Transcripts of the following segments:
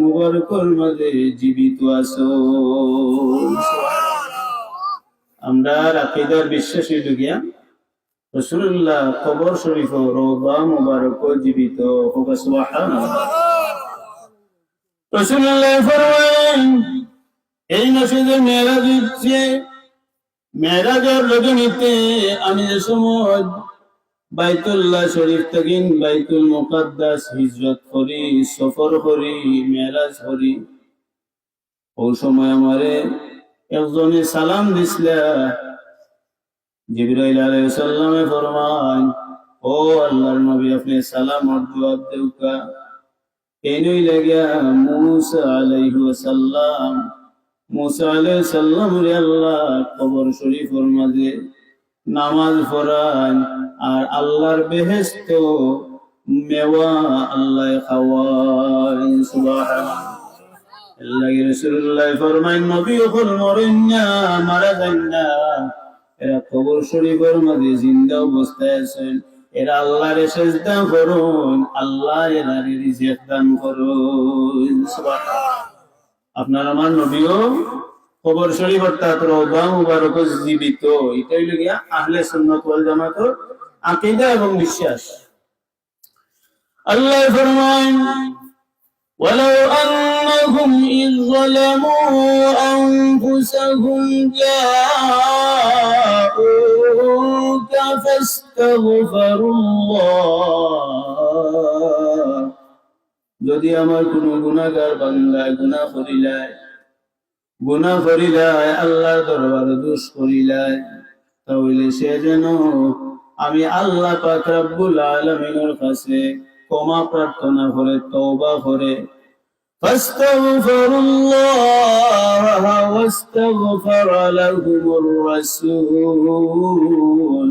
মুবারকের মাঝে জীবিত আছো। আমরা আকীদার বিশ্বাস হইল গিয়া রাসূলুল্লাহ কবর শরীফ ও রওজা মুবারক জীবিত হোক। সুবহানাল্লাহ। রাসূলুল্লাহ ফরমায়েন এই মসজিদে মেরাজ হচ্ছে, মেরাজের রজনীতে আমি যে সময় বাইতুল্লাহ শরীফ থেকে বাইতুল মুকাদ্দাস হিজরত করি, সফর করি, মেরাজ করি, ওই সময় আমারে একজনে সালাম দিছিলা। জিবরাইল আলাইহিস সালামে ফরমান, ও আল্লাহর নবী আপনি সালাম আর জবাব দেউকা। এইনই লাগিয়া মুসা আলাইহিস সালাম, মুসা আলাইহিস সালাম রে আল্লাহ কবর শরীফের মাঝে নামাজ পড়ান আর আল্লাহর বেহেশত মেওয়া আল্লাহ খাওয়ায়। সুবহানাল্লাহ। আল্লাহ রাসূলুল্লাহ ফরমায় নবী হল মরেন না, মারা যান না, এরা কবর শরীফের মাঝে জিন্দা অবস্থায় আছেন, এরা আল্লাহর সিজদা করুন, আল্লাহ এরা রিজিক দান করুন। সুবহানাল্লাহ। আপনার আমার নবীও কবর শরীফ অর্থাৎ রওজা মুবারক জীবিত। এটাই লাগিয়া আহলে সুন্নাত ওয়াল জামাতের আকীদা এবং বিশ্বাস। আল্লাহ ফরমান, ওয়ালাউ আন্নাহুম ইয যালামু আনফুসাহুম জাউকা ফাস্তাগফিরুল্লাহ, যদি আমার কোন গুনাহগার বান্দা গুনাহ করিলায় আল্লাহর দরবারে দোষ করিলায়, তাহলে সে যেন আমি আল্লাহ পাক রব্বুল আলামিনের কাছে ক্ষমা প্রার্থনা করে তওবা করে ফাস্তাগফিরুল্লাহ ওয়াস্তাগফার লাহুমুর রাসূল,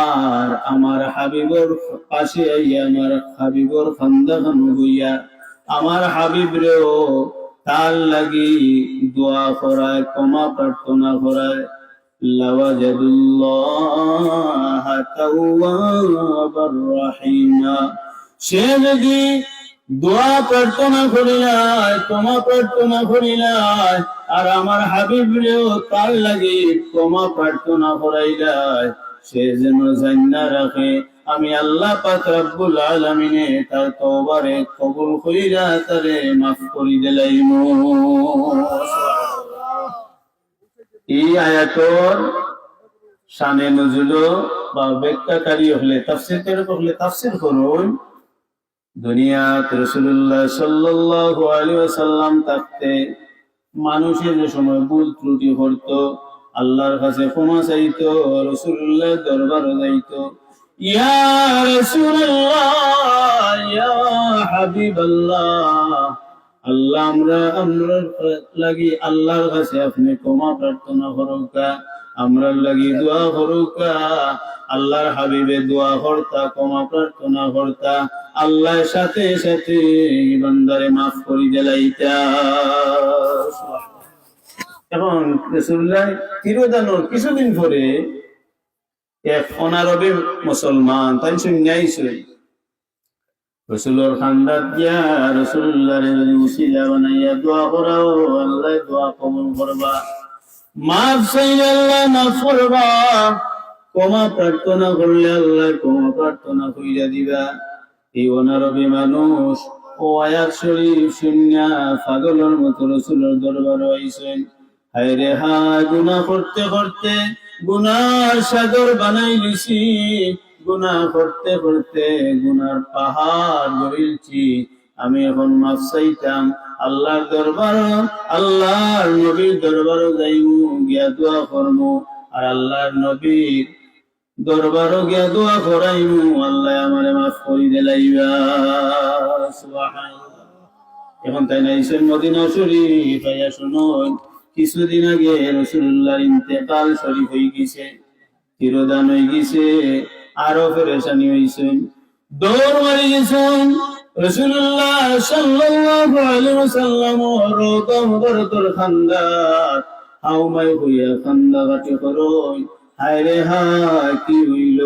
আর আমার হাবিবের পাশে আইয়া আমার হাবিবের খান্দাখান হইয়া আমার হাবিব রেও তার লাগি দোয়া করায়, ক্ষমা প্রার্থনা করায়, লাওয়াজাদুল্লাহ তাওয়াবার রাহিমা, সে যদি দোয়া প্রার্থনা করিলায়, ক্ষমা প্রার্থনা করিলায় আর আমার হাবিব রেও তার লাগি ক্ষমা প্রার্থনা করাইলায়, সে যেন জান্না রাখে আমি আল্লাহ পাক রব্বুল আলামিনে তার তওবারে কবুল কইরা তারে মাফ করি দিলাইমু। এই আয়াতর শানে নজুল বা ব্যাখ্যাকারী হলে তাফসীর করলে তাফসীর করুন। দুনিয়াত রাসূলুল্লাহ সাল্লাল্লাহু আলাইহি ওয়াসাল্লাম থাকতে মানুষের যে সময় ভুল ত্রুটি করত আল্লাহর কাছে ক্ষমা চাইতো, রাসূলুল্লাহ দরবারে যাইতো, ইয়া রাসূলুল্লাহ ইয়া হাবিবাল্লাহ, আল্লাহ আমরা লাগি আল্লাহর কাছে আপনি ক্ষমা প্রার্থনা করুকা, আমরা লাগি দোয়া করুকা। আল্লাহর হাবিবে দোয়া করতা, ক্ষমা প্রার্থনা করতা, আল্লাহর সাথে সাথে বান্দারে মাফ করি দিলাইতা। এখন রাসূলুল্লাহ তিরোধানোর কিছুদিন পরে এক অনারবি মুসলমান তাই শুনাইছে রাসূলের খান্দাত গিয়া রাসূলুল্লাহর উসিলা বানাইয়া দোয়া করাও, আল্লাহ দোয়া কবুল করবা, মাফ চাইলে আল্লাহ মাফ করবা, ক্ষমা প্রার্থনা করলে আল্লাহ ক্ষমা প্রার্থনা কইরা দিবা। এই অনারবি মানুষ ও আয়াত শরীফ শুনিয়া পাগলের মতো রাসূলের দরবারে আইছেন। হায় রে হায়, গুনাহ করতে করতে গুনার সাগর বানাই লিছি, গুনাহ করতে করতে গুনার পাহাড় গড়িলছি, আমি এখন মাফ চাইতাম আল্লাহর দরবার, আল্লাহর নবীর দরবারে যাইমু, গিয়া দোয়া করমু আর আল্লাহর নবীর দরবারে গিয়া দোয়া করাইমু, আল্লাহ আমারে মাফ করি দিলাইবা। সুবহানাল্লাহ। এখন তাই নাইছেন মদিনা শরীফ, আয়া শুনুন কিছুদিন আগে রাসূলুল্লাহর ইন্তেকাল শরীফ হয়ে গেছে, তিরোধান হয়ে গেছে, আরো পেরেশানি হয়েছেন, দৌড় মারি গেছেন রাসূলুল্লাহ সাল্লাল্লাহু আলাইহি ওয়াসাল্লাম রওজা মুবারকের খান্দাত হাউমাই হইয়া খান্দা কাটি করই। হায় রে হায়, কি হইল,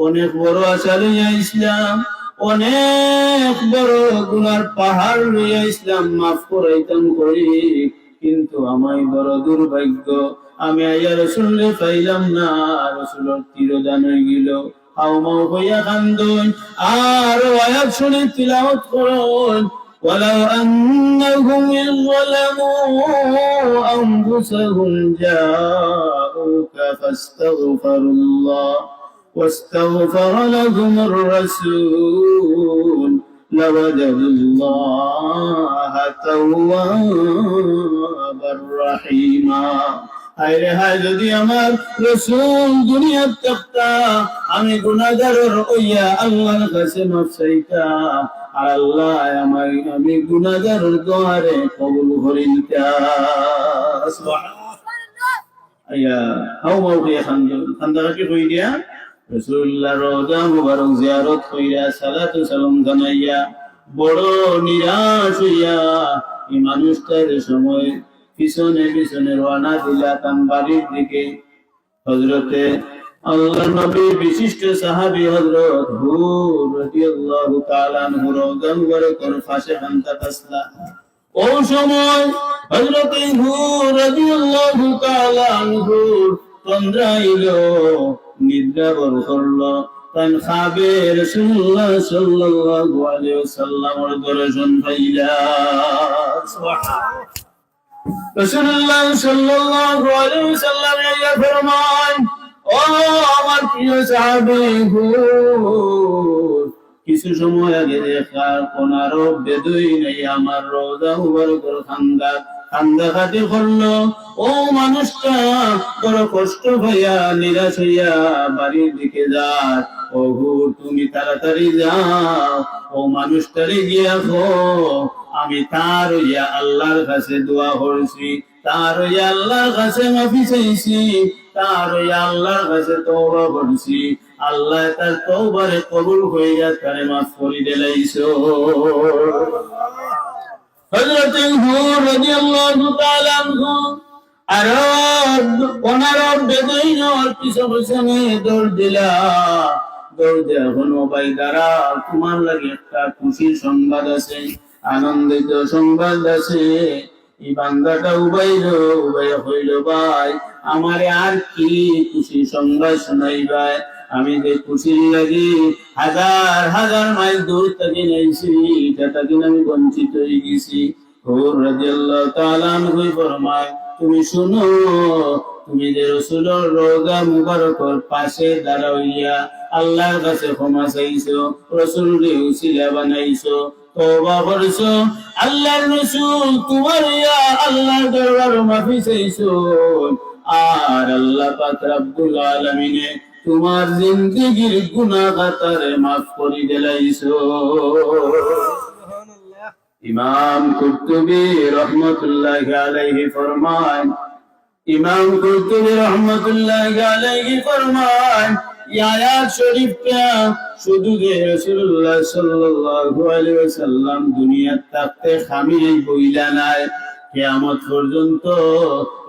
অনেক বড় আশা লইয়া ইসলাম, অনেক বড় গুনার পাহাড় লইয়া ইসলাম মাফ করাইতাম করি, কিন্তু আমায় বড় দুর্ভাগ্য, আমি আইয়া রসুলরে পাইলাম না, রসুলের তিরোধান হয়ে গেল। হাউমাউ হইয়া কান্দুন আর আয়াত শুনে তিলাওয়াত করুন। ولو أنهم إذ ظلموا أنفسهم جاءوك فاستغفروا الله واستغفر لهم الرسول لوجدوا الله توابا رحيما। হায়রে হায়, যদি আমার রাসূল দুনিয়াত থাকতা, আমি গুনাহগারের হইয়া আল্লাহর কাছে মাফ চাইতাম, আর আল্লাহ আমি গুনাহগারের দোয়ারে কবুল করিতা। সুবহানাল্লাহ। আয়া হাও মাউকে খান্দা কি কই দিয়া রাসূলুল্লাহর রওজা মুবারক জিয়ারত কইরা সালাতু সালাম জানাইয়া বড় নিরাশ হইয়া এই মানুষটার সময় পিছনে পিছনে রওনা দিলা তার বাড়ির দিকে। হযরতে আল্লাহর নবীর বিশিষ্ট সাহাবী হযরত হুর রাদিয়াল্লাহু তাআলা আনহু রওজা মুবারকের পাশে হান্তা তাসলা। ওই সময় হযরতে হুর রাদিয়াল্লাহু তাআলা আনহু তন্দ্রাইলো, নিদ্রা বড় করলো। তান খাবে রাসূলুল্লাহ সাল্লাল্লাহু আলাইহি ওয়াসাল্লামের দর্শন পাইলা। সুবহানাল্লাহ। রাসূলুল্লাহ সাল্লাল্লাহু আলাইহি ওয়াসাল্লাম ইয়া ফরমান, ও আমার প্রিয় সাহাবী হুর, কিছু সময় আগে দেখা কোনারো বেদুই নেই আমার রওজা মুবারকের খান্দা খাতি করলো। ও মানুষটা বড় কষ্ট হইয়া নিরাশ হইয়া বাড়ির দিকে যায়। ও হুর, তুমি তাড়াতাড়ি যাও, ও মানুষটারে গিয়া গো, আমি তার ইয়া আল্লাহর কাছে দোয়া করছি, তার ইয়া আল্লাহর কাছে মাফি চাইছি, তার ইয়া আল্লাহর কাছে তওবা করছি, আল্লাহ তার তওবারে কবুল কইরা তারে মাফ করে দিলাইছো। হযরত হুর রাদিয়াল্লাহু তাআলা আনহু আর ওনার বেদুইনের পিছনে দৌড় দিলা। দৌড় দেয়া হলো, ভাই দাঁড়া, তোমার লাগে একটা খুশির সংবাদ আছে, আনন্দিত সংবাদ আছে। এই বান্দাটা উবাই হইল, ভাই আমারে আর কি খুশি সংবাদ শোনাই ভাই, আমি যে খুশির লাগি হাজার হাজার মাইল দূর থেকে নাইছি, এটা কিনা আমি বঞ্চিত হয়ে গেছি। হুর রাদিয়াল্লাহু তাআলা আনহু ফরমায়, তুমি শুনো, তুমি যে রাসূলের রওজা মুবারকের পাশে দাঁড়াইয়া আল্লাহর কাছে ক্ষমা চাইছো, রাসূলকে উসিলা বানাইছো, তওবা করছো, আল্লাহর রাসূল তোমার ইয়া আল্লাহর দরবারে মাফি চাইছো, আর আল্লাহ পাক রব্বুল আলামিনে তোমার জিন্দেগীর গুনাহ খাতারে মাফ করে দিলাইছো। সুবহানাল্লাহ। ইমাম কুরতুবী রাহমাতুল্লাহি আলাইহি ফরমান, ইমাম কুরতুবী রাহমাতুল্লাহি আলাইহি ফরমান, এই আয়াত শরীফটা শুধু যে রাসূলুল্লাহ সাল্লাল্লাহু আলাইহি ওয়াসাল্লাম দুনিয়াতে থাকতে খামি বইলা নাই, কিয়ামত পর্যন্ত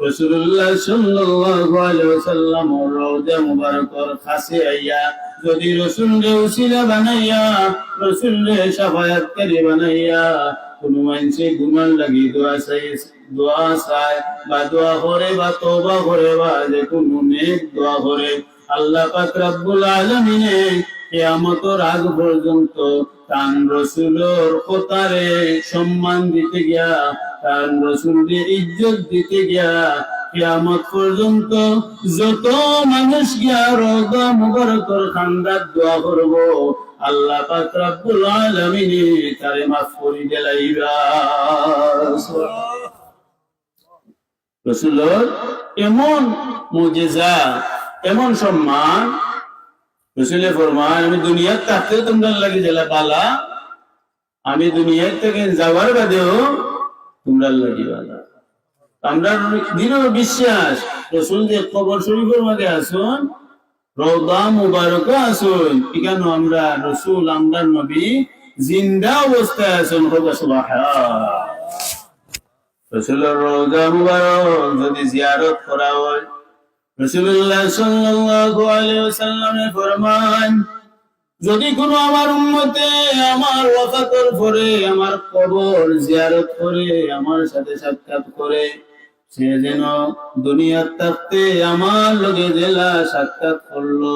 রাসূলুল্লাহ সাল্লাল্লাহু আলাইহি ওয়াসাল্লাম রওজা মুবারকের কাছে আইয়া যদি রাসূলকে উসিলা বানাইয়া, রাসূলকে শাফায়াতকারী বানাইয়া কোন মানুষে গুনাহ লাগি দোয়া চায় বা দোয়া করে বা তওবা করে বা যে কোনো নেক দোয়া করে, আল্লাহ পাক রব্বুল আলামিনে কিয়ামতের আগ পর্যন্ত তান রাসূলের কথারে সম্মান দিতে গিয়া, তান রাসূলকে ইজ্জত দিতে গিয়া কিয়ামত পর্যন্ত যত মানুষ গিয়া রওজা মুবারকের খান্দাত দোয়া করব, আল্লাহ পাক রব্বুল আলামিনে তারে মাফ করে দিলাইবা। রাসূলের এমন মুজিজা, এমন সম্মান, রাসূলে ফরমান, আমি দুনিয়াতে থাকতে তোমরা লাগি জেলা বালা, আমি দুনিয়া থেকে যাওয়ার বাদেও তোমরা লাগি বালা। আমরা দৃঢ় বিশ্বাস রাসূল যে কবর শরীফের মধ্যে আসুন, রওজা মুবারকে আসুন, এখানে আমরা রাসূল আমরার নবী জিন্দা অবস্থায় আসুন। সুবহানাল্লাহ। রাসূলের রওজা মুবারক যদি জিয়ারত করা হয়, রাসূলুল্লাহ সাল্লাল্লাহু আলাইহি ওয়াসাল্লাম ফরমান, যদি কোনো আমার উম্মতে আমার ওয়াফাতের পরে আমার কবর জিয়ারত করে আমার সাথে সাক্ষাৎ করে, সে যেন দুনিয়ার থাকতে আমার লগে জেলা সাক্ষাৎ করলো,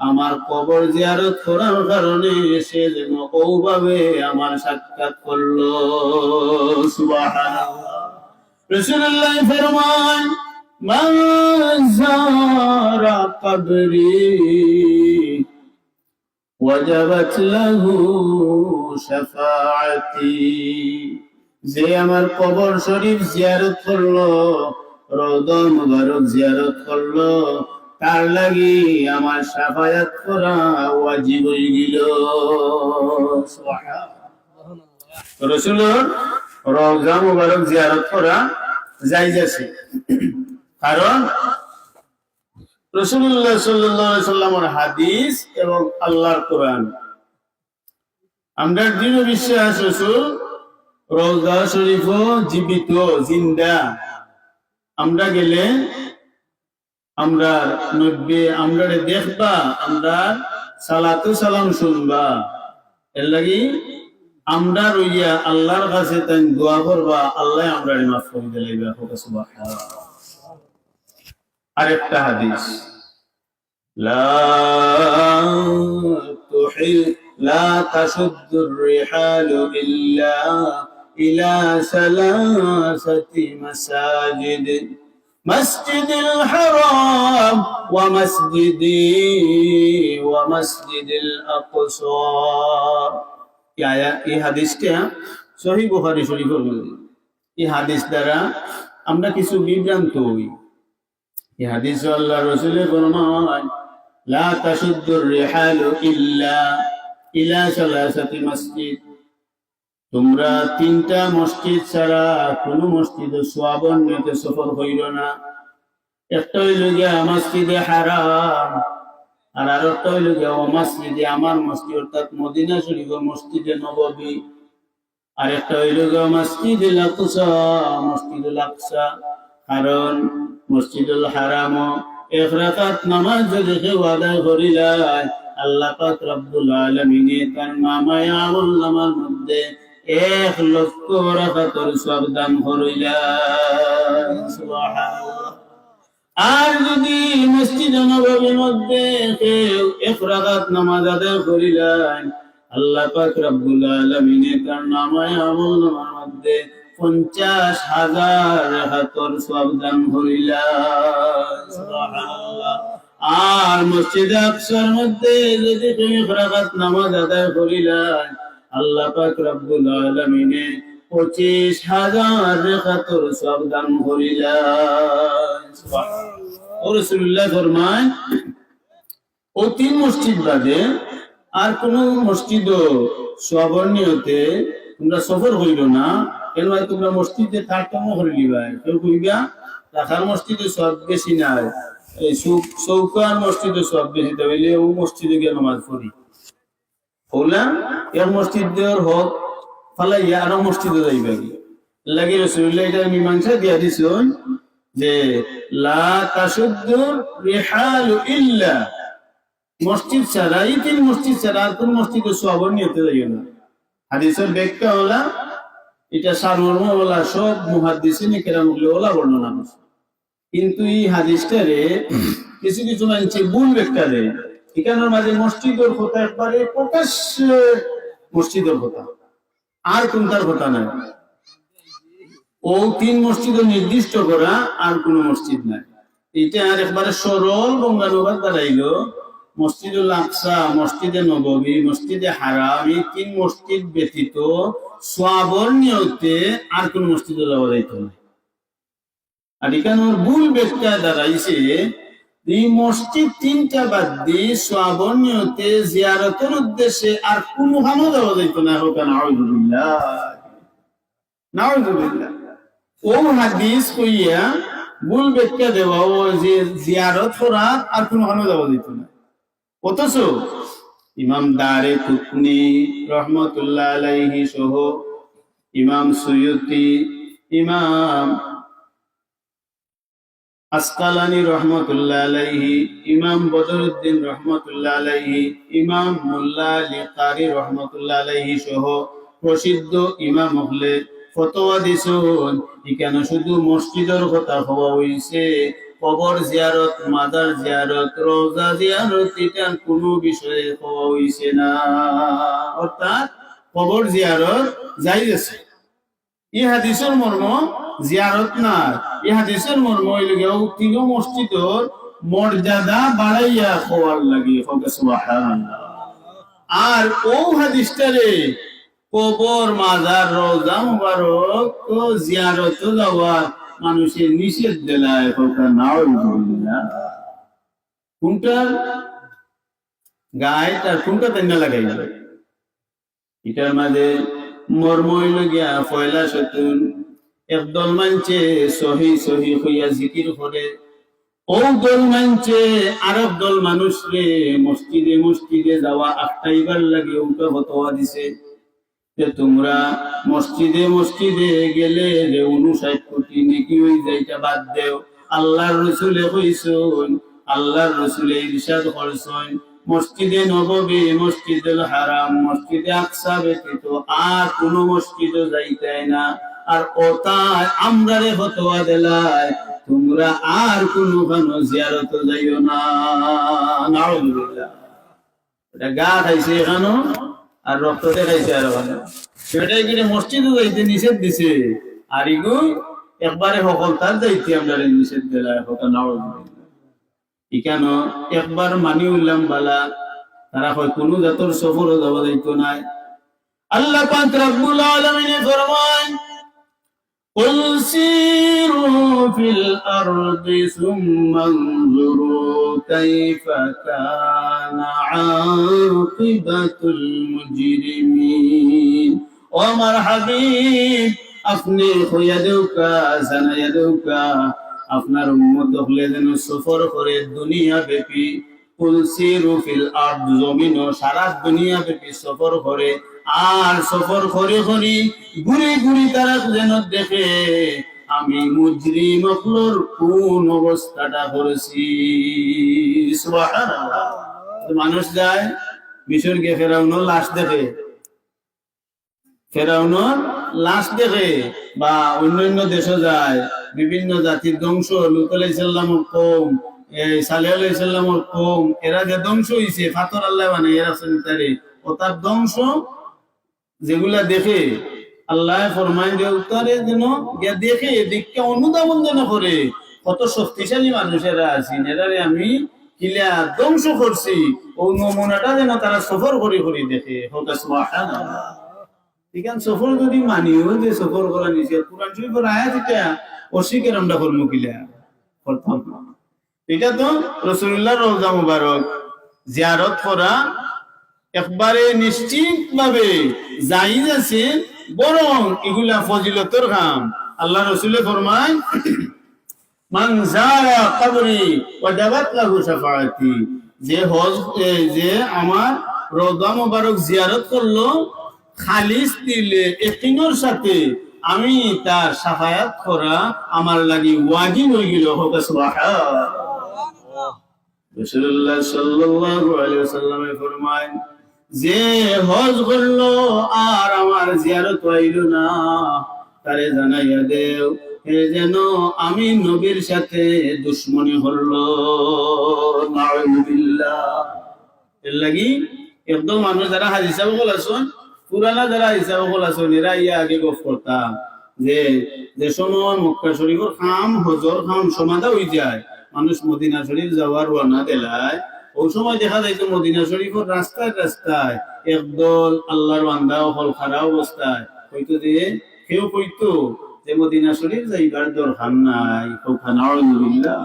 আমার কবর জিয়ারত করার কারণে সে যেন ওভাবে আমার সাক্ষাৎ করলো। সুবহানাল্লাহ। রাসূলুল্লাহ ফরমান, মান যারা কবরি ওয়াজাবাত লাহু শাফাআতি, যে আমার কবর শরীফ জিয়ারত করলো, রওজা মুবারক জিয়ারত করলো, তার লাগি আমার শাফায়াত করা ওয়াজিব হয়ে গেল। সুবহানাল্লাহ। রাসূলের রওজা মুবারক জিয়ারত করা জায়েজ আছে, কারণ রাসূলুল্লাহ সাল্লাল্লাহু আলাইহি সাল্লামের হাদিস এবং আল্লাহর কোরআন। আমরা দৃঢ় বিশ্বাস রাসূল রওজা শরীফ জীবিত জিন্দা, আমরা গেলে আমরা নব্বে আমরা দেখবা, আমরা সালাতু সালাম শুনবা, এর লাগি আমরা রইয়া আল্লাহর কাছে তাই দোয়া করবা, আল্লাহ আমরা মাফ করে দিলে। সুবহানাল্লাহ। আরেকটা হাদিস, লা তাশুদ্দুর রিহালু ইল্লা ইলা সালাসাতি মাসাজিদ, মসজিদুল হারাম ওয়া মসজিদুল আকসা। এই হাদিসটা সহিহ বুখারী শরীফের মধ্যে। এই হাদিস দ্বারা আমরা কিছু বিভ্রান্ত হই। এই হাদিসে আল্লাহর রাসূল ফরমান, লা তাশুদ্দুর রিহালু ইল্লা ইলা সালাসাতি মসজিদ, তোমরা তিনটা মসজিদ ছাড়া কোন মসজিদে সওয়াবের নিয়তে সফর কইরো না। একটা হইল গিয়া মসজিদে হারাম, আর আরেকটা হইল গিয়া মসজিদে আমার মসজিদ অর্থাৎ মদিনা শরীফের মসজিদে নববী, আর একটা হইল গিয়া মসজিদুল আকসা, মসজিদুল আকসা। কারণ মসজিদুল হারাম এক রাকাত নামাজ যদি কেউ আদায় করিলায়, আল্লাহ পাক রব্বুল আলামিন তার নামায়ে আমলনামার মধ্যে 1,00,000 রাকাতের সওয়াব দান করিলেন। সুবহানাল্লাহ। আর যদি মসজিদ নববীর মধ্যে কেউ 1 রাকাত নামাজ আদায় করিলেন, আল্লাহ পাক রব্বুল আলামিন তার নামায়ে আমলনামার মধ্যে 50,000 রাকাতের সওয়াব দান করিলেন। সুবহানাল্লাহ। আর মসজিদে আকসার মধ্যে যদি তুমি 1 রাকাত নামাজ আদায় করিলেন, আল্লাহ পাক রব্বুল আলামিন 25,000 রাকাতের সওয়াব দান করিলেন। সুবহানাল্লাহ। রাসূলুল্লাহ ফরমান, ও তিন মসজিদ বাদে আর কোন মসজিদও সওয়াবের নিয়তে তোমরা সফর করিল না। কেন ভাই, তোমরা মসজিদে তারতম্য করে লিবা। কেউ কইবা রাখার মসজিদে সওয়াব বেশি নাই, এই চৌকার মসজিদে সওয়াব বেশি, তাইলে ও মসজিদে গিয়ে নামাজ পড়ি। বললাম এক মসজিদের হক ফালাইয়া আরো মসজিদে যাইবা কি লাগে। রাসূলুল্লাহ এটা মীমাংসা দিয়া দিছেন যে লা তাশুদ্দুর রিহালু ইল্লা, মসজিদ ছাড়া, এই তিন মসজিদ ছাড়া আর কোন মসজিদে সওয়াবের নিয়তে যাইও না। হাদিসের ব্যাখ্যা হলা, এটা সারমর্ম বলা সব মুহাদ্দিসিন কেরাম ওলা বর্ণনা করছে, কিন্তু এই হাদিসটারে কিছু কিছু মানছে ভুল ব্যাখ্যা দেয়। এখানের মাঝে মসজিদের কথা একবারে প্রকাশ্য মসজিদের কথা, আর কোনটার কথা নাই। ও তিন মসজিদ নির্দিষ্ট করা, আর কোন মসজিদ নাই। এটা আর একবারে সরল বঙ্গানুবাদ দাঁড়াইলো, মসজিদুল আকসা, মসজিদে নববী, মসজিদে হারাম, এই তিন মসজিদ ব্যতীত সওয়াবের নিয়তে আর কোন মসজিদে যাওয়া যাইত না। আর এখানে ভুল ব্যাখ্যা দাঁড়াইছে, এই মসজিদ তিনটা বাদ দিয়ে সওয়াবের নিয়তে জিয়ারতের উদ্দেশ্যে আর কোনখানেও যাওয়া যাইত না। হোক নাউযুবিল্লাহ, নাউযুবিল্লাহ। ও হাদিস কইয়া ভুল ব্যাখ্যা দেওয়া, ও যে জিয়ারত করার আর কোনখানেও যাওয়া যাইত না। অথচ ইমাম দারকুতনি রহমাতুল্লাহ আলাইহি সহ ইমাম সুয়ুতি, ইমাম আসকালানি রহমতুল্লাহ আলাইহি, ইমাম বদরুদ্দিন রহমতুল্লাহ আলাইহি, ইমাম মোল্লা আলী কারি রহমতুল্লাহ আলাইহি সহ প্রসিদ্ধ ইমাম হলে ফতোয়া দিছুন। এখানে শুধু মসজিদের কথা হওয়া হইছে, কবর জিয়ারত, মাজার জিয়ারত, রওজা জিয়ারত এটা কোনো বিষয়ে হওয়া হইছে না। অর্থাৎ কবর জিয়ারত জায়েজ আছে। এই হাদিসের মর্ম জিয়ারত না, এই হাদিসের মর্ম হইল তিন মসজিদর মর্যাদা বাড়াইয়া হওয়ার লাগে। সুবহানাল্লাহ। আর ও হাদিসটারে কবর, মাজার, রওজা মুবারক তো জিয়ারত যাওয়া মানুষের নিষেধ দেলায়। নাউযুবিল্লাহ। কোনটা গায়ে তার কোনটা তেনা লাগাই এটার মাঝে মর্ম হইল গিয়া পয়লা শতুন একদল মানছে সহি সহি হইয়া জিকির করে, ও দল মানছে আরব দল মানুষ রে মসজিদে মসজিদে যাওয়া আটটাইবার লাগে উল্টো ফতোয়া দিছে যে তোমরা মসজিদে মসজিদে গেলে যে 59 কোটি নেকি হই যাইটা বাদ দেও। আল্লাহর রাসূলে কইছেন, আল্লাহর রাসূলে ইরশাদ করেছেন, মসজিদে নববী, মসজিদুল হারাম, মসজিদে আকসা ব্যতীত আর কোন মসজিদে যাইতে না। আর ওটাই আমরারে ফতোয়া দিলায় তোমরা আর কোনো জিয়ারত যাইও না। নাউযুবিল্লাহ। এটা গা খাইছে এখানো আর রক্ত দেখাইছে আর ওখানে, সেটাই কিনে মসজিদে যাইতে নিষেধ দিছে। আর ইগো একবারে সকল তার যাইতে আমরা নিষেধ দিলায়। নাউযুবিল্লাহ। কেন একবার মানি উল্লাম বালা, তারা হয় কোনো জাতর সফরও যাওয়া যাইতো নাই। আল্লাহ পাক রব্বুল আলামিন ফরমান, قل سيروا في الأرض ثم انظروا كيف كان عاقبة المجرمين। ومر حبيب আপনি হইয়া দেউকা জানাইয়া দেউকা আপনার উম্মত হলে যেন সফর করে দুনিয়া ব্যাপী। কুল সিরু ফিল আরদ, জমিন ও সারা দুনিয়া ব্যাপী সফর করে। আর সফর করে করি ঘুরে ঘুরে তারা যেন দেখে আমি মুজরিম অকলর কোন অবস্থাটা করেছি। সুবহানাল্লাহ। মানুষ যায় মিশর গিয়ে ফেরাউনের লাশ দেখে, ফেরাউনের লাশ দেখে, বা অন্যান্য দেশে যায় বিভিন্ন জাতির ধ্বংস, লূত আলাইহিস সালামের কওম, সালেহ আলাইহিস সালামের কওম, এরা যে ধ্বংস হইছে পাথর আল্লাহ বানাই এরা সন্তারে ও তার ধ্বংস যেগুলা দেখে আল্লাহ ফরমায় যে উত্তরে যেন গিয়া দেখে দেখে অনুধাবন যেন করে কত শক্তিশালী মানুষেরা আছেন, এরারে আমি কিলা ধ্বংস করছি। ও নমুনাটা যেন তারা সফর করে করে দেখে। সুবহানাল্লাহ। এখান সফর যদি মানিও যে সফর করা নিছে, কুরআন শরীফের আয়াত এটা অস্বীকার আমরা করবো কিলা করতাম না। এটা তো রাসূলুল্লাহর রওজা মুবারক জিয়ারত করা একবারে নিশ্চিত ভাবে জায়েজ আছে, বরং এগুলা ফজিলতের কাম। আল্লাহ রাসূল ফরমায়, মান যারা কবরি ওয়াজাবাত লাহু শাফাআতি, যে হজ যে আমার রওজা মুবারক জিয়ারত করলো খালিস দিলে ইকিনের সাথে আমি তার শাফায়াত করা আমার লাগি ওয়াজিব হয়ে গেল। সুবহানাল্লাহ। রাসূলুল্লাহ সাল্লাল্লাহু আলাইহি ওয়াসাল্লাম ফরমায়, যে হজ করলো আর আমার জিয়ারত হইল না তারে জানাইয়া দেও এ যেন আমি নবীর সাথে দুশমনি হলো। নাউযুবিল্লাহ। এর লাগি একদম মানুষ যারা হাদিস বলাছেন, পুরানা যারা হিসাব বলাছেন, এরা ইয়া আগে গফ করতাম যে যে সময় মক্কা শরীফের খাম হজর খাম সমাধা হয়ে যায়, মানুষ মদিনা শরীফ যাওয়ার রওনা দিলায়, ওই সময় দেখা যাইতো মদিনা শরীফের রাস্তায় রাস্তায় একদল আল্লাহর বান্দা হল খারা অবস্থায় হয়তো যে কেউ কইতো যে মদিনা শরীফ যাইবার দরকার নাই। নাউযুবিল্লাহ।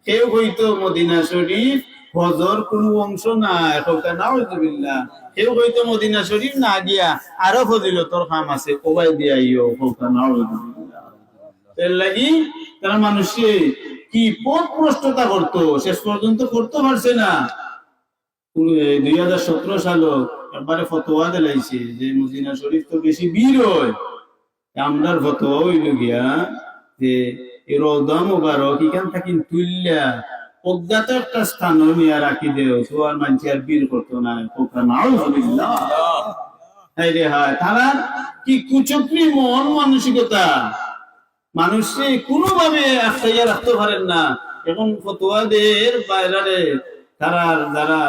কেউ কইতো মদিনা শরীফ হজর কোন অংশ নাই। নাউযুবিল্লাহ। কেউ কইতো মদিনা শরীফ না গিয়া আরো ফজিলতর কাম আছে, ওবাই দিয়াইও। নাউযুবিল্লাহ। এর লাগি তারা মানুষে কি পথ ভ্রষ্টতা করতো, শেষ পর্যন্ত করতে পারছে না। 2017 সালে একবারে ফতোয়া দিলাইছে যে মদিনা শরীফ তো বেশি ভিড় হয়। আমরার ফতোয়া হইল গিয়া যে এই রওদা মুবারক এখান থেকে তুললা অজ্ঞাত একটা স্থান নিয়ে রাখি দেও সোয়ার মানুষ আর বীর করতো না নাউজুবিল্লাহ। হায় রে হায়, তারা কি কুচক্রি মন মানসিকতা, মানুষে কোনোভাবে আটকাইয়া রাখতে পারেন না। এখন ফতোয়াদের বাইরে তারা যারা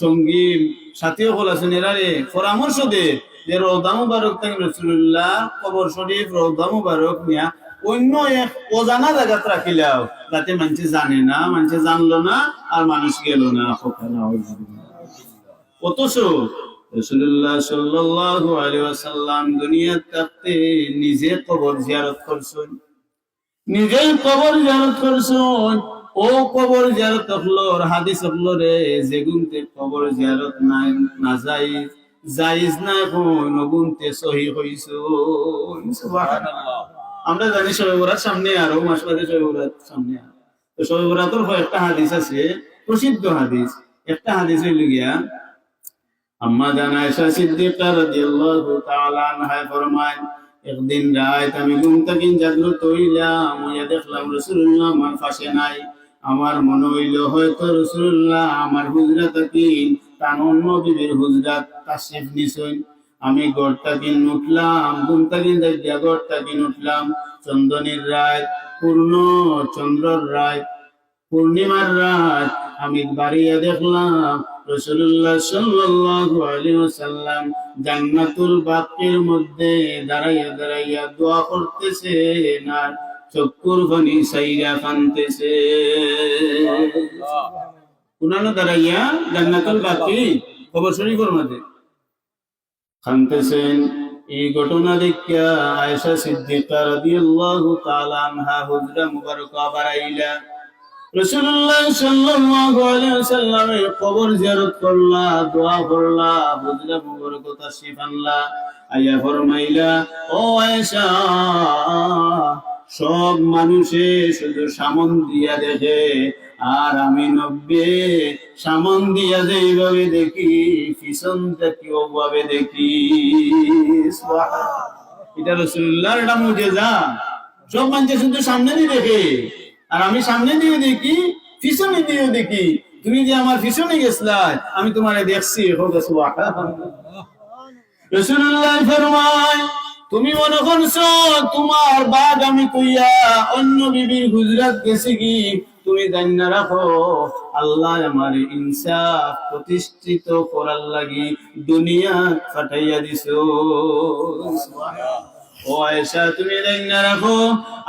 সঙ্গী সাথী সকল আছেন এরারে পরামর্শ দে যে রওদা মুবারক থেকে রাসূলুল্লাহ কবর শরীফ রওদা মুবারক নিয়া অন্য এক অজানা জায়গাত রাখিলাও, যাতে মানুষ জানে না, মানুষ জানলো না আর মানুষ গেল না। অথচ রাসূলুল্লাহ সাল্লাল্লাহু আলাইহি ওয়াসাল্লাম দুনিয়াতে থাকতে নিজে কবর জিয়ারত করছেন, নিজেই কবর জিয়ারত করছেন। ও কবর জিয়ারত হলোর হাদিস হলো রে যেগুনতে কবর জিয়ারত নাই না জায়েজ, জায়েজ না কোন গুনতে সহিহ হইছেন। সুবহানাল্লাহ। আমরা জানি শবে বরাত সামনে আরো মাস বাদে শবে বরাত সামনে। তো শবে বরাতের একটা হাদিস আছে, প্রসিদ্ধ হাদিস। একটা হাদিস হইল গিয়া আম্মা জান আয়েশা সিদ্দিকা রাদিয়াল্লাহু তাআলা আনহা ফরমায়, একদিন রাত আমি ঘুম থেকে জাগ্রত হইলাম, হইয়া দেখলাম রাসূলুল্লাহ আমার পাশে নাই। আমার মনে হইল হয়তো রাসূলুল্লাহ আমার হুজরা থেকে তানন নবীর হুজরাত তাশরিফ নিছেন। আমি ঘর থেকে উঠলাম, ঘুম থেকে যাইয়া ঘর থেকে উঠলাম। চন্দনের রাত, পূর্ণ চন্দ্রর রাত, পূর্ণিমার রাত। আমি বাড়িয়া দেখলাম রাসূলুল্লাহ সাল্লাল্লাহু আলাইহি ওয়াসাল্লাম জান্নাতুল বাকির মধ্যে দাঁড়াইয়া দাঁড়াইয়া দোয়া করতেছে, না চক্ষুর পানি সাইরা কাঁদতেছে। কুনানো দাঁড়াইয়া জান্নাতুল বাকি কবর শরীফের মধ্যে কাঁদতেছেন। এই ঘটনা দেখিয়া আয়েশা সিদ্দিকা রাদিয়াল্লাহু তাআলা আনহা হুজরা মুবারক আবার আইলা রাসূলুল্লাহ সাল্লাল্লাহু আলাইহি ওয়াসাল্লামের কবর জিয়ারত করলা, দোয়া করলা, হুজরা মুবারক তাশরিফ আনলা। আয়া ফরমাইলা, ও আয়েশা, সব মানুষে শুধু সামন দিয়া দেখে, আর আমি নব্বে সামন দিয়া যেইভাবে দেখি পিছন থেকে ওভাবে দেখি। এটা রাসূলুল্লাহর একটা মুজিজা। সব মানুষ শুধু সামনে দিয়ে দেখে, আর আমি সামনে দিয়ে দেখি, পিছনে দিয়ে দেখি। তুমি যে আমার পিছনে গেছলা, আমি তোমারে দেখছি। রাসূলুল্লাহ ফরমায়, তুমি মনে করছো তোমার বাদ আমি কইয়া অন্য বিবির হুজরাত গেছি কি? তুমি জান্না রাখো আল্লাহ আমার ইনসাফ প্রতিষ্ঠিত করার লাগি দুনিয়া ফাটাইয়া দিছো। ও আয়েশা, তুমি জান্না রাখো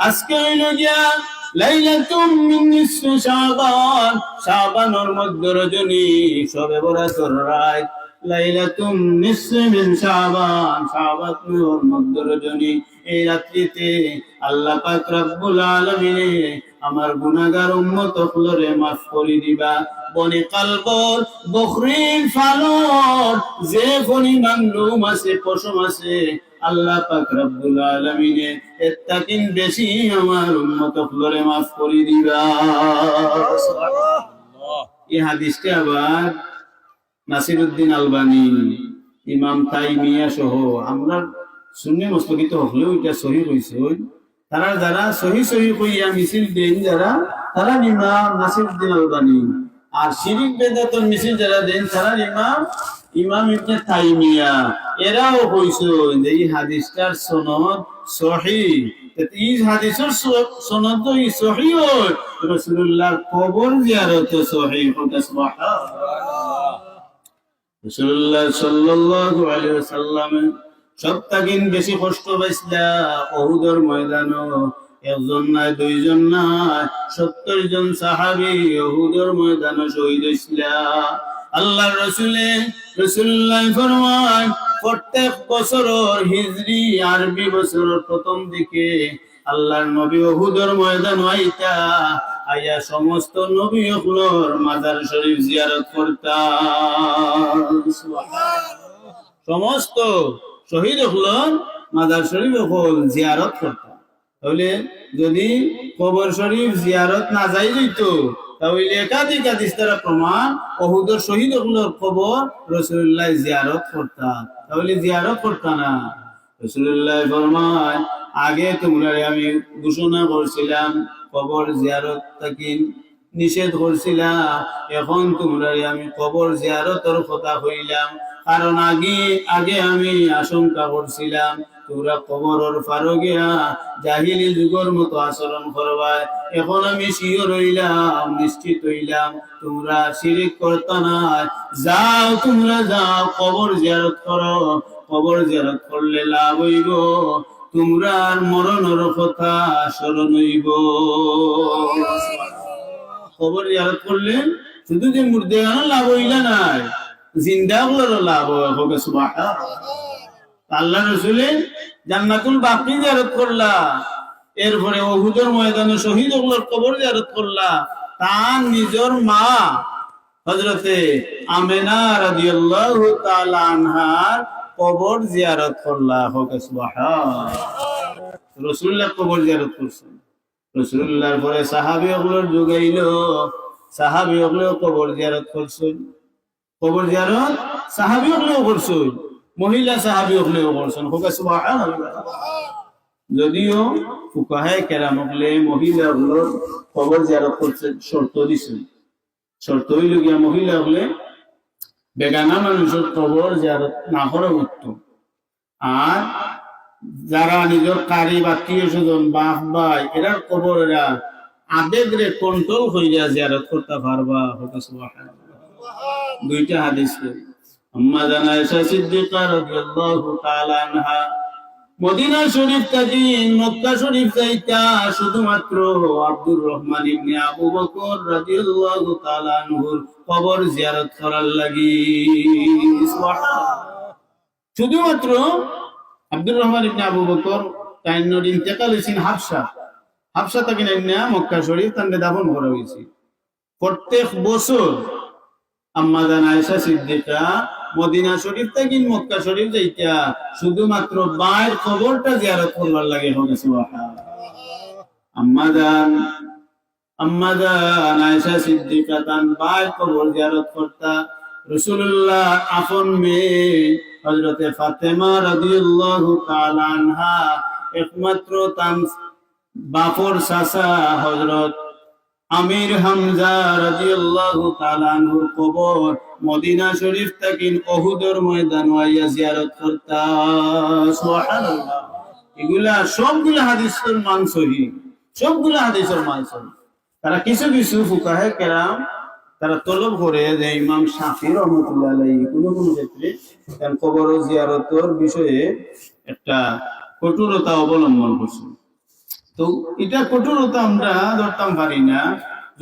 আজকে হইল গিয়া লাইলাতুম মিন নিসফি শাবান, শাবানের মধ্য রজনী, শবে বরাতের রাত। লাইলাতুম নিসফি মিন শাবান, শাবানের মধ্য রজনী। এই রাত্রিতে আল্লাহ পাক রব্বুল আলামিন আমার গুনাহগার উম্মত সকলরে মাফ করে দিবা। বনে কালবর বকরির ফালর যে পরিমাণ লোম আছে, পশম আছে, আল্লাহ পাক রব্বুল আলামিন এর তাকিন বেশি আমার উম্মত সকলরে মাফ করে দিবা। সুবহানাল্লাহ। এই হাদিসটা আবার নাসিরউদ্দিন আলবানী, ইমাম তাইমিয়া সহ আমরা সুন্নি মুসলিমিত হলেও এটা সহিহ হইছে। তারা যারা সহি সহি কইয়া মিছিল দেন যারা, তারা ইমাম নাসিরউদ্দিন আলবানী। আর শিরিক বেদাতের মিছিল যারা দেন তারা ইমাম ইবনে তাইমিয়া। এরাও কইছেন যে এই হাদিসটার সনদ সহিহ। এই হাদিসের সনদ তো সহিহ, রাসূলুল্লাহর কবর জিয়ারত সহিহ। সুবহানাল্লাহ। রাসূলুল্লাহ সাল্লাল্লাহু আলাইহি ওয়াসাল্লাম সবথেকে বেশি কষ্ট পাইছিলা উহুদের ময়দানও। একজন নাই, দুইজন নাই, 70 জন সাহাবী উহুদের ময়দানে শহীদ হইছিলা। আল্লাহর রাসূলুল্লাহ ফরমান, প্রত্যেক বছরের হিজরি আরবি বছরের প্রথম দিকে আল্লাহর নবী উহুদের ময়দান আইতা, আইয়া সমস্ত নবী হকলর মাজার শরীফ জিয়ারত করতাম। সুবহানাল্লাহ। সমস্ত শহীদ হকলর মাজার শরীফ হকল জিয়ারত করতাম। তাহলে যদি কবর শরীফ জিয়ারত না যাই যেত, তাহলে একাধিক হাদিস দ্বারা প্রমাণ উহুদের শহীদ হকলর কবর রাসূলুল্লাহ জিয়ারত করতাম। তাহলে জিয়ারত করতা না। রাসূলুল্লাহ ফরমায়, আগে তোমরা আমি ঘোষণা করছিলাম কবর জিয়ারত থাকি নিষেধ করছিলাম, এখন তোমরা আমি কবর জিয়ারতের কথা কইলাম। কারণ আগে আগে আমি আশঙ্কা করছিলাম তোমরা কবরের পারো গিয়া জাহিলি যুগের মতো আচরণ করবা। এখন আমি শিওর হইলাম, নিশ্চিত হইলাম তোমরা শিরিক করতা না। যাও তোমরা যাও, কবর জিয়ারত করো। কবর জিয়ারত করলে লাভ হইব, তোমরা আর মরণের কথা স্মরণ হইব। কবর জিয়ারত করলে শুধু যে মুর্দাগানো লাভ হইলা নাই, জিন্দাগুলোরও লাভ হবে। সুবহানাল্লাহ। আল্লাহ রাসূলের জান্নাতুল বাকি জিয়ারত করলা, এরপরে উহুদের ময়দানে শহীদ ওগুলোর কবর জিয়ারত করলা। তার নিজের মা হযরতে আমেনা রাদিয়াল্লাহু তাআলা আনহার কবর জিয়ারত করলা। হোক সুবহানাল্লাহ। রাসূলুল্লাহ কবর জিয়ারত করছেন। রাসূলুল্লাহর পরে সাহাবী ওগুলোর যুগ আইলো, সাহাবী ওগুলো কবর জিয়ারত করছেন। কবর জিয়ারত সাহাবী ওগুলো করছেন, মহিলা সাহাবী ওগুলো করছেন। হোক সুবহানাল্লাহ। যদিও ফুকাহায়ে কেরাম ওগুলো মহিলা ওগুলো কবর জিয়ারত করছেন, শর্ত দিছেন। শর্ত হইল গিয়া মহিলা ওগুলো বেগানা মানুষের কবর জিয়ারত না করা উত্তম। আর যারা নিজের কারি আত্মীয় স্বজন বাপ ভাই এরার কবর এরা আবেগরে কন্ট্রোল কইরা জিয়ারত করতে পারবা। দুইটা হাদিস আম্মা জানা আয়েশা সিদ্দিকা রাদিয়াল্লাহু তাআলা আনহা মদিনা শরীফ থেকে মক্কা শরীফ যাইতা শুধুমাত্র আব্দুর রহমান ইবনে আবু বকর রাদিয়াল্লাহু তাআলা আনহুর কবর জিয়ারত করার লাগি। সুবহানাল্লাহ। শুধুমাত্র আব্দুর রহমান ইবনে আবু বকর তাইনর ইন্তেকাল হইছেন হাবশা থেকে না মক্কা শরীফ তান্ডে দাফন করা হয়েছে। প্রত্যেক বছর আম্মা জানা আয়েশা সিদ্দিকা মদিনা শরীফ থেকে মক্কা শরীফ যাইতা শুধুমাত্র বায়ের কবরটা জিয়ারত করবার লাগে। হবে সুবহানাল্লাহ। আম্মা জান আয়েশা সিদ্দিকা তান বায়ের কবর জিয়ারত করতা। রাসূলুল্লাহ আপন মেয়ে হযরতে ফাতেমা রাদিয়াল্লাহু তাআলা আনহা একমাত্র তান বাপর চাচা হযরত আমির হামজা রাদিয়াল্লাহু তাআলা আনহুর কবর মদিনা শরীফ থেকে উহুদের ময়দান ওয়াইয়া জিয়ারত করতা। সুবহানাল্লাহ। এগুলা সবগুলা হাদিসের মান সহিহ, সবগুলা হাদিসের মান সহিহ। তারা কিছু কিছু ফুকাহে কেরাম তারা তলব করে যে ইমাম শাফি রাহমাতুল্লাহ আলাইহি কোনো কোনো ক্ষেত্রে কবর জিয়ারতের বিষয়ে একটা কঠোরতা অবলম্বন করছেন। তো এটা কঠোরতা আমরা ধরতাম পারি না।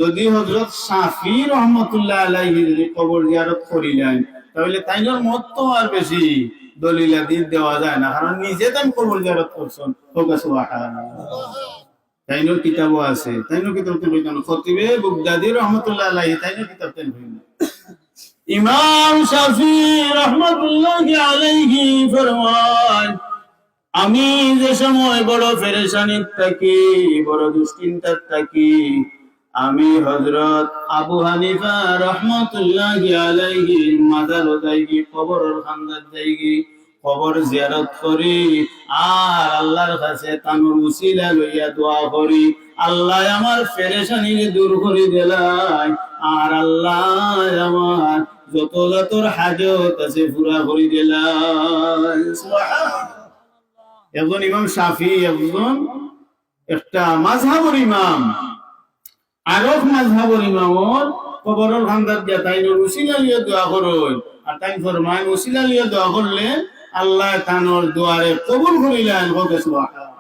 যদি হযরত শাফি রাহমাতুল্লাহ আলাইহি কবর জিয়ারত করিলেন তাহলে তাইনের মত তো আর বেশি দলিলাদি দেওয়া যায় না, কারণ নিজে তাই কবর জিয়ারত করছেন। সুবহানাল্লাহ। তাইনের কিতাবও আছে, তাইনের কিতাব তো বইতাম খতিবে বাগদাদি রাহমাতুল্লাহ আলাইহি তাইনের কিতাব তেন হইল। ইমাম শাফি রাহমাতুল্লাহ আলাইহি ফরমান আমি যে সময় বড় পেরেশানির থাকি, বড় দুশ্চিন্তার থাকি, আমি হযরত আবু হানিফা রাহমাতুল্লাহি আলাইহি মাজার যাইগি, কবরের খান্দাত যাইগি, কবর জিয়ারত করি আর আল্লাহর কাছে তানুর উসিলা লইয়া দোয়া করি আল্লাহ আমার পেরেশানি দূর করে দিলাই আর আল্লাহ আমার যত যতর হাজত আছে পুরা করে দিলাই। সুবহানাল্লাহ। একজন ইমাম শাফি একজন একটা মাযহাবের ইমাম, আরব মাযহাবের ইমামর কবরের খান্দাত দিয়া তাইনের উসিলা লিয়ে দোয়া করুন আর তাই ফরমায় উসিলা লিয়ে দোয়া করলে আল্লাহ তানোর দুয়ারে কবুল করিলেন। সুবহানাল্লাহ।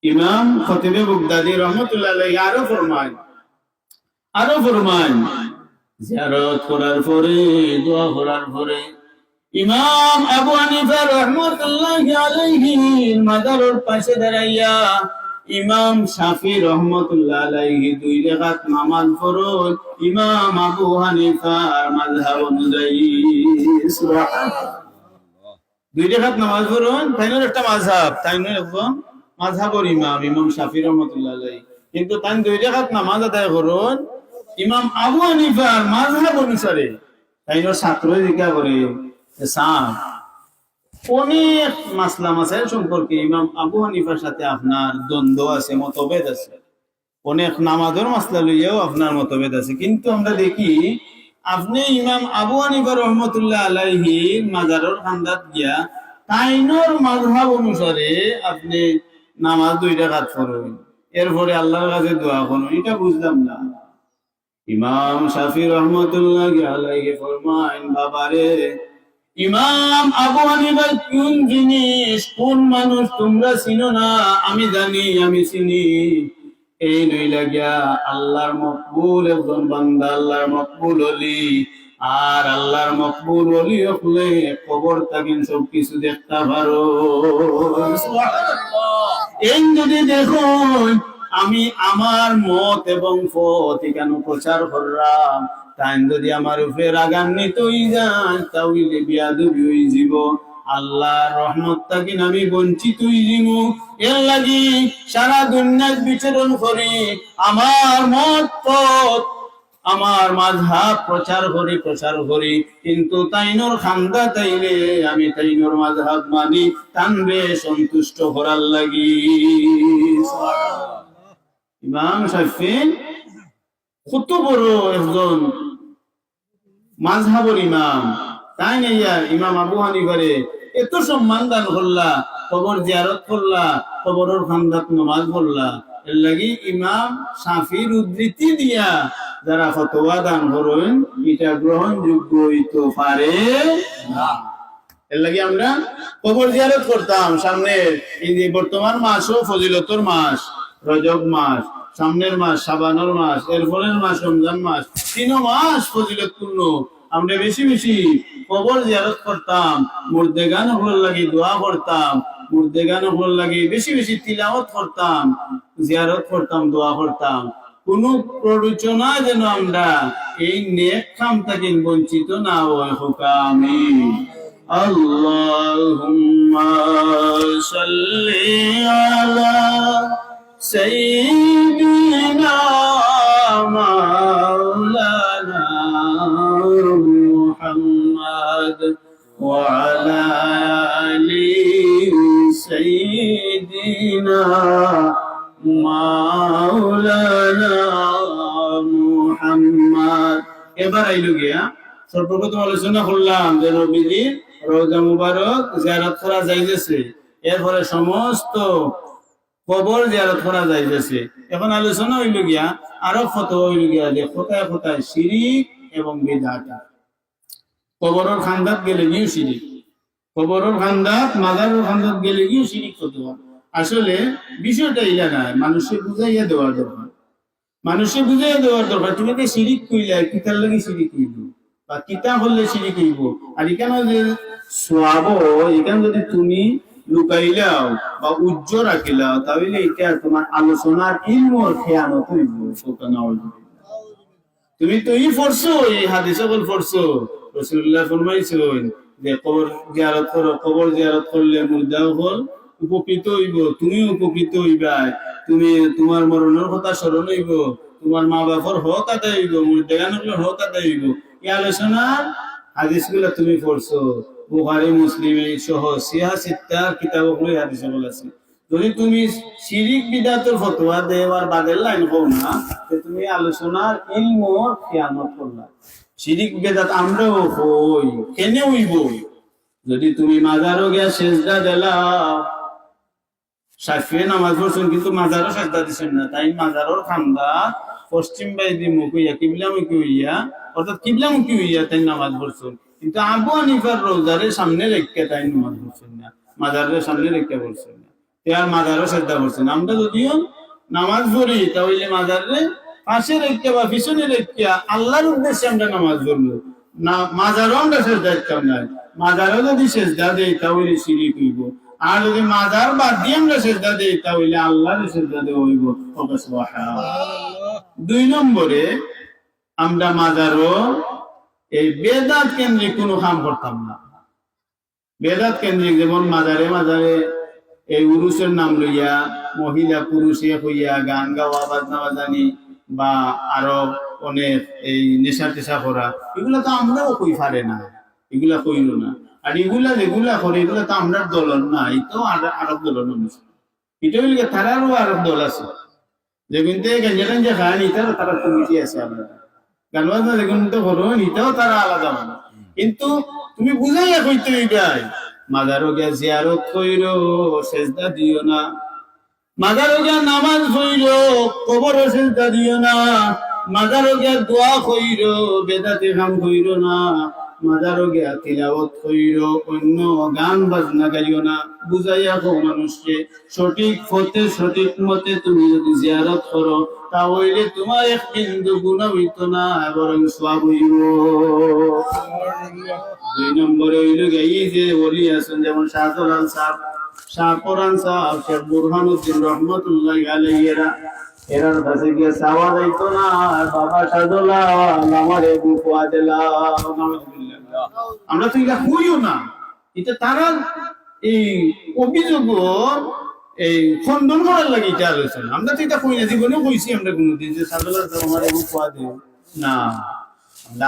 ইমাম খতিবে বাগদাদি রাহমাতুল্লাহ আলাইহি আরো ফরমান জিয়ারত করার পরে দোয়া করার পরে ইমাম আবু হানিফা রাহমাতুল্লাহি আলাইহি মাজারের পাশে দাঁড়াইয়া ইমাম শাফি রাহমাতুল্লাহ আলাইহি দুই রাকাত নামাজ পড়েন ইমাম আবু হানিফার মাযহাব অনুযায়ী। সুবহানাল্লাহ। দুই রাকাত নামাজ পড়েন, তাইনের একটা মাযহাব, তাইনের একজন মাযহাবের ইমাম ইমাম শাফি রাহমাতুল্লাহ আলাইহি, কিন্তু তাই দুই রাকাত নামাজ আদায় করেন ইমাম আবু হানিফার মাযহাব অনুসারে। তাইনের ছাত্র জিজ্ঞাসা করে স্যার অনেক মাসলা মাসাইল সম্পর্কে ইমাম আবু হানিফার সাথে আপনার দ্বন্দ্ব আছে, মতভেদ আছে। অনেক নামাজের মাসলা লইয়াও আপনার মতভেদ আছে। কিন্তু আমরা দেখি আপনি ইমাম আবু হানিফা রহমতুল্লাহ আলাইহির মাজারের খান্দাত গিয়া তাইনোর মাযহাব অনুসারে আপনি নামাজ 2 রাকাত পড়বেন, এরপরে আল্লাহর কাছে দোয়া করুন। এটা বুঝলাম না। ইমাম শাফি রহমতুল্লাহ আলাইহি ফরমায়েন, বাবারে ইমাম আবু হানিফা কোন জিনিস, কোন মানুষ তোমরা চিনো না, আমি জানি, আমি চিনি। এই নইলা গিয়া আল্লাহর মকবুল একজন বান্দা, আল্লাহর মকবুল ওলি। আর আল্লাহর মকবুল ওলি হলে কবর থাকেন সবকিছু দেখতে পারো। এই যদি দেখুন আমি আমার মত এবং পথ এখানে প্রচার করলাম, তাই যদি আমার উপরে রাগান্বিত হয়ে যায় তাহলে বিয়াদবি হয়ে যাব, আল্লাহর রহমত থাকি আমি বঞ্চিত হয়ে যাব। এর লাগি সারা দুনিয়ার বিচরণ করি, আমার মত পথ আমার মাযহাব প্রচার করি, কিন্তু তাইনোর খান্দা তাইলে আমি তাইনোর মাযহাব মানি, টানবে সন্তুষ্ট করার লাগি। ইমাম শাফি কত বড় একজন মাযহাবের ইমাম, তাই না? ইমাম আবু হানিফারে এত সম্মান দান করলা, কবর জিয়ারত করলা, কবরের খান্দাত নামাজ পড়লা। এর লাগি ইমাম শাফির উদ্ধৃতি দিয়া যারা ফতোয়া দান করেন এটা গ্রহণযোগ্য হইতে পারে না। এর লাগি আমরা কবর জিয়ারত করতাম। সামনে এই যে বর্তমান মাসও ফজিলতর মাস, রজব মাস, সামনের মাস শাবানের মাস, এরপরের মাস রমজান মাস, 3 মাস ফজিলতপূর্ণ। আমরা বেশি বেশি কবর জিয়ারত করতাম, মুর্দেগান হল লাগি দোয়া করতাম, মুর্দেগান হল লাগি বেশি বেশি তিলাওয়াত করতাম, জিয়ারত করতাম, দোয়া করতাম। কোন প্ররোচনা যেন আমরা এই নেক কাম থেকে বঞ্চিত না হই। আমিন। আল্লাহুম্মা সাল্লি আলা সাইয়্যিদিনা মাওলানা মুহাম্মদ ওয়া আলা আলি সাইয়্যিদিনা মাওলানা মুহাম্মদ। এবার আইলো গিয়া সর্বপ্রথম আলোচনা করলাম যে নবীজির রওজা মুবারক জিয়ারত করা যাইতেছে, এরপরে সমস্ত কবর জিয়ারত করা যাইতেছে। এখন আলোচনা হইল গিয়া আরো ফতোয়া হইল গিয়া যে কোথায় কোথায় শিরিক এবং বিদআত। কবরের খান্দাত গেলে গিয়ে শিরিক, কবরের খান্দাত মাজারের খান্দাত গেলে গিয়ে শিরিক ফতোয়া। আসলে বিষয়টা ইলা নাই, মানুষকে বুঝাইয়া দেওয়ার দরকার, মানুষকে বুঝাইয়া দেওয়ার দরকার। তুমি তো শিরিক কইলা, কিতার লাগি শিরিক হইব বা কিতা হলে শিরিক হইব। আর এখানে যে সওয়াব, এখানে যদি তুমি লুকাইলাও বা উজ্জ রাখিলাও তাহলে এটা তোমার আলোচনার ইলমর খেয়ানত হইব। তুমি তো পড়ছো, এই হাদিসে বল পড়ছো, রাসূলুল্লাহ ফরমাইছেন যে কবর জিয়ারত করো, কবর জিয়ারত করলে মুর্দাও হল উপকৃত হইব, তুমি উপকৃত হইবা, তুমি তোমার মরণের কথা স্মরণ হইব, তোমার মা বাবার হক আদায় হইব, মুর্দাগানের হক আদায় হইব। এই আলোচনার হাদিসগুলো তুমি পড়ছো, বুখারী মুসলিম সহ সিহা সিত্তার কিতাবগুলো হাদিসে বলেছে। যদি তুমি শিরিক বিদআতের ফতোয়া দেওয়ার বাদের লাইন হও না, তুমি আলোচনার ইলমর খেয়ানত করলা। শিরিক বিদআত আমরাও হই, কেন হইব? যদি তুমি মাজারও গিয়া সেজদা দিলা, শাফিঈ নামাজ পড়ছেন কিন্তু মাজারও সেজদা দিছেন না, তাই মাজারের খান্দা পশ্চিম বাইদি মুখ হইয়া কিবলামুখী হইয়া, অর্থাৎ কিবলামুখী হইয়া তাই নামাজ পড়ছেন। কিন্তু আবু হানিফার রওজারের সামনে রেখে তাই নামাজ পড়ছেন না, মাজারের সামনে রেখে পড়ছেন না, তার মাজারও সেজদা করছেন। আমরা যদিও নামাজ পড়ি তাহলে মাজারে পাশে রেখে বা পিছনে রেখে আল্লাহর উদ্দেশ্যে আমরা নামাজ পড়বো না, মাজারও আমরা সেজদা দিতাম না। মাজারও যদি সেজদা দেই তাহলে শিরিক হইব, আর যদি মাজার বাদ দিয়ে আমরা সেজদা দেই তাহলে আল্লাহর সেজদা দেওয়া হইব। সুবহানাল্লাহ। 2 নম্বরে আমরা মাজারও এই বেদাত কেন্দ্রিক কোনো কাম করতাম না। বেদাত কেন্দ্রিক যেমন মাজারে মাজারে এই উরুসের নাম লইয়া মহিলা পুরুষ এক হইয়া গান গাওয়া, বাজনা বাজানি বা আরো অনেক এই নেশা টেশা করা, এগুলা তো আমরাও কই পারে না, এগুলা কইল না। আর এগুলা যেগুলা করে এগুলা তো আমরা দলন না, এই তো আরব দলন মানুষ, এটা হইলে তারারও আরব দল আছে যেগুন থেকে গেঞ্জে গেঞ্জে খায় নিতেও তারা কমিটি আছে, আমরা গালবাজা যেগুন তো করো নিতেও তারা আলাদা মানুষ। কিন্তু তুমি বুঝাইয়া কইতে হইবাই মাজারও গিয়া জিয়ারত কইরো, সেজদা দিও না, মাজারও গিয়া নামাজ পড়িরো, কবরও সেজদা দিও না, মাজারও গিয়া দোয়া কইরো, বেদাতি কাম কইরো না, মাজারও গিয়া তিলাওয়াত কইরো, অন্য গান বাজনা গাইও না। বুঝাইয়া কও মানুষকে সঠিক পথে সঠিক মতে তুমি যদি জিয়ারত করো তাহলে তোমার এক বিন্দু গুনাহ হইতো না, বরং সওয়াব হইব। 2 নম্বরে হইল এই যে ওলি আছেন যেমন শাহজালাল সাহেব, শাহপুরান সাহেব, শেখ বুরহানুদ্দিন রহমতুল্লাহ আলাইহিরা, এরার কাছে গিয়ে চাওয়া যাইতো না বাবা শাহজালাল আমারে বুফা দিলা। আমরা তো এটা হইও না, এটা তারা এই অভিযোগ এই খণ্ডন করার লাগে এটা আলোচনা। আমরা তো এটা কই না, জীবনেও কইছি আমরা কোনোদিন যে শাহজালাল আমারে বুফা দিও না।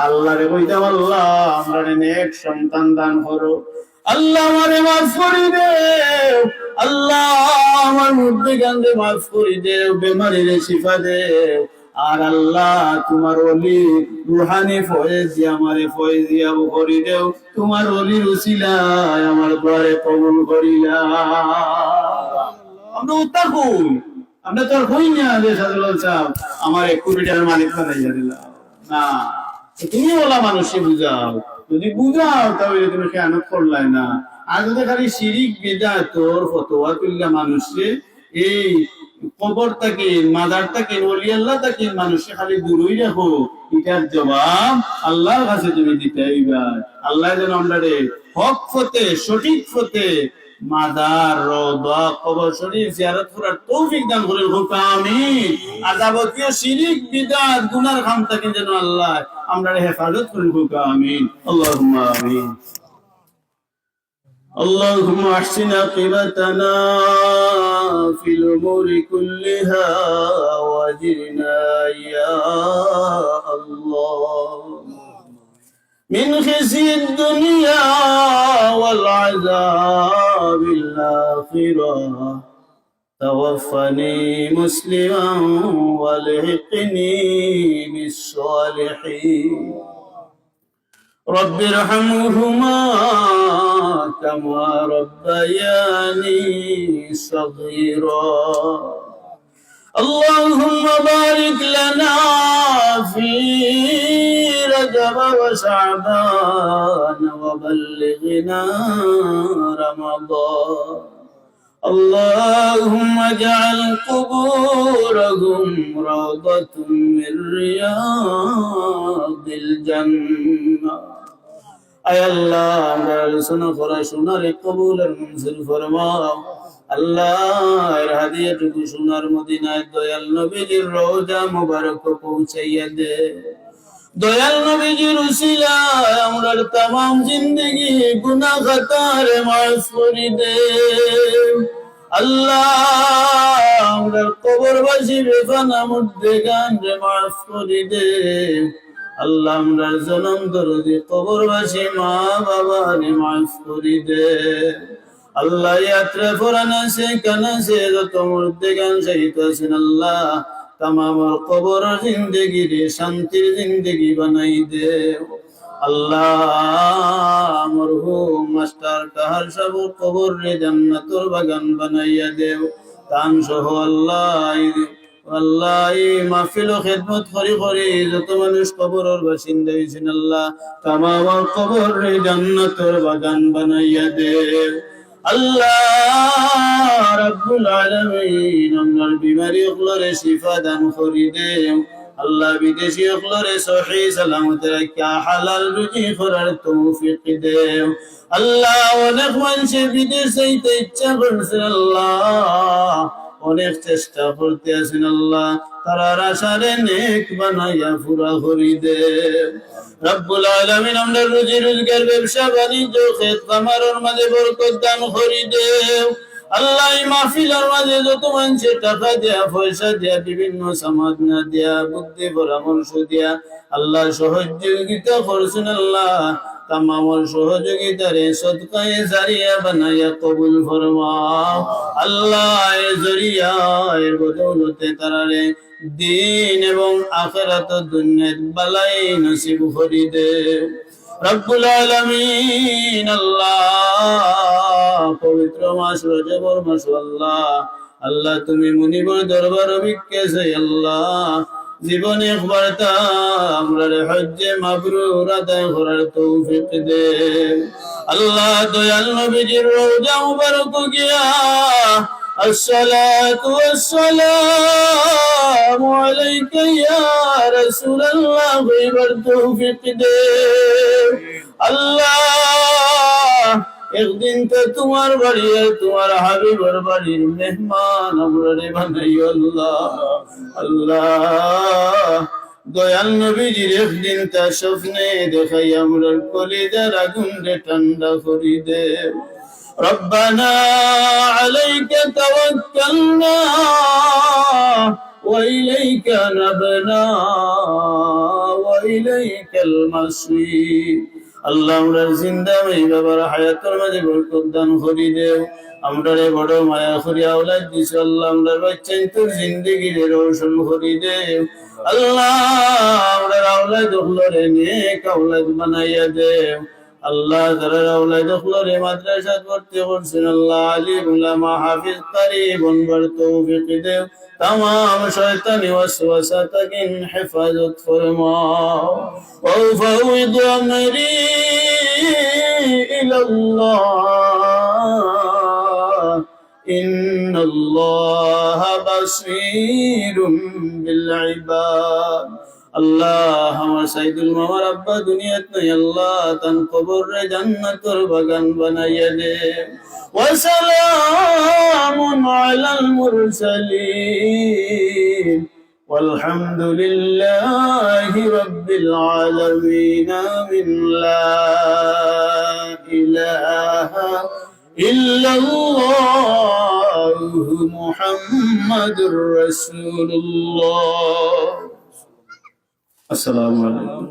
আল্লাহরে কইতাম আল্লাহ আমরা নেক সন্তান দান করো, আল্লাহ আমারে মাফ করে দেও, আল্লাহ আমার মধ্যে গান্ধে মাফ করে দেও, বেমারিরে শিফা দেও। আর আল্লাহ তোমার ওলি রুহানি ফয়েজ দিয়ে আমারে ফয়েজ দিয়া করে দেও, তোমার ওলির উসিলায় আমার দোয়ারে কবুল করিলা। আমরা উত্তর কই, আমরা তো আর কই না যে শাহজালাল সাহেব আমার 1 কোটি টাকার মালিক বানাইয়া দিলা না। তুমি ওলা মানুষে বুঝাও, যদি বুঝাও তাহলে তুমি খেয়ানত করলাই না। আর যদি খালি শিরিক বিদআত তোর ফতোয়া তুললা মানুষে এই কবর থেকে মাজার থেকে ওলি আল্লাহ থেকে মানুষে খালি দূরই রাখো, এটার জবাব আল্লাহর কাছে তুমি দিতে হইবা। আল্লাহ যেন আমরা হক পথে সঠিক পথে মাজার রওজা কবর শরীফ জিয়ারত করার তৌফিক দান করেন, হোক আমিন। আর যাবতীয় শিরিক বিদআত গুনার খাম থেকে যেন আল্লাহ আমরা হেফাজত করেন, হোক আমিন। আল্লাহুম্মা আমিন। اللهم احسن عاقبتنا في الامور كلها واجرنا يا الله من خزي الدنيا والعذاب الآخرة، توفني مسلما والحقني بالصالحين، رب ارحمهما كما ربياني صغيرا، اللهم بارك لنا في رجب وشعبان وبلغنا رمضان، اللهم اجعل قبورهم روضة من رياض الجنة। আয় আল্লাহ আমরা আলোচনা করা শোনার কবুলের মঞ্জুর ফরমাও। আল্লাহ এর হাদিয়াটুকু সোনার মদিনায় দয়াল নবীজির রওজা মুবারক পৌঁছাইয়া দে। দয়াল নবীজির উসিলায় আমরার तमाम জিন্দেগি গুনাহ খাতারে মাফ করে দে। আল্লাহ আমরার কবরবাসী বেফানা মুর্দেগান রে মাফ করে দে। আল্লাহ আমরার জনম দরদি কবরবাসী মা বাবা রে মাফ করে দে। আল্লাহ ইয়াত্রা ফরানা সে কানা সে যত মুর্দেগান শহীদ আছেন আল্লাহ तमाम কবর জিন্দেগি রে শান্তির জিন্দেগি বানাই দে। আল্লাহ মরহুম মাস্টার তাহার সব কবর রে জান্নাতুল বাগান বানাইয়া দেও তান সহ। আল্লাহ এই মাহফিল ও খিদমত করি করি যত মানুষ কবরের বাসিন্দা হইছেন আল্লাহ तमाम কবর রে জান্নাতুল বাগান বানাইয়া দেও। আল্লাহ রাব্বুল আলামিন আমরার বিমারি ওগুলোরে শিফা দান করি দেও। আল্লাহ বিদেশি ওগুলোরে সহি সালামত রাখা হালাল রুজি করার তৌফিক দেও। আল্লাহ অনেক মানুষ বিদেশ যাইতে ইচ্ছা করছে আল্লাহ, অনেক চেষ্টা করতে আছেন আল্লাহ, তারার আশারে নেক বানাইয়া পুরা করি দেও। রব্বুল আলামিন আমরা রুজি রোজগার ব্যবসা বাণিজ্য খেত খামারের মাঝে বরকত দান করি দেও। আল্লাহ এই মাহফিলের মাঝে যত মানুষের টাকা দেয়া পয়সা দেয়া বিভিন্ন সমাধান দেয়া বুদ্ধি পরামর্শ দেয়া আল্লাহ সহযোগিতা করছেন আল্লাহ তামামর সহযোগিতারে সদকায়ে জারিয়া বানাইয়া কবুল ফরমাও আল্লাহ। এর জরিয়ায় বদৌলতে তারারে দিন এবং আখিরাত দুনিয়াত বালাই নসিব করি দে রব্বুল আলামিন। আল্লাহ পবিত্র মাস রজবর মাস আল্লাহ, আল্লাহ তুমি মুনিবর দরবার বিকেছে আল্লাহ, জীবনে একবার তা আমরা হজ্জে মাবরুর আদায় করার তৌফিক দে আল্লাহ। দয়াল নবীজির রওজা মুবারক গিয়া الصلاة والسلام عليك يا رسول الله غيبر توفيق دے আল্লাহ। একদিন তো তোমার বাড়ি তোমার হাবিবের বাড়ির মেহমান আমরা রে বানাইও আল্লাহ। আল্লাহ দয়াল নবীজির একদিন তা স্বপ্নে দেখাই আমরা কলিজার আগুন রে ঠান্ডা করি দে ربنا عليك توكلنا وإليك نبنا وإليك المصير। আল্লাহ আমরা জিন্দা এই বাবার হায়াতের মাঝে বরকত দান করি দেও। আমরা রে বড় মায়া করি আওলাদ দিছ আল্লাহ, আমরা বাচ্চাই তোর জিন্দেগি রে রোশন করি দেও আল্লাহ। আমরা আওলাদ হলরে নেক আওলাদ বানাইয়া দেও আল্লাহ। যারা আওলাদ হলরে মাদ্রাসাত ভর্তি করছেন আল্লাহ, আলিম উলামা হাফিজ কারি বনবার তৌফিক দেও। तमाम शैतानी वसवसा तकिन हिफाजत फरमाओ। वफ़विद अमरी इलल्लाह इन्नल्लाह बसीरुम बिल इबाद। अल्लाह हमार सईदुल मामार अब्बा दुनियात नहीं अल्लाह तन कब्र रे जन्नतुर बगान बनाइए दे। وسلام على المرسلين والحمد لله رب العالمين من لا إله إلا الله محمد رسول الله। السلام عليكم।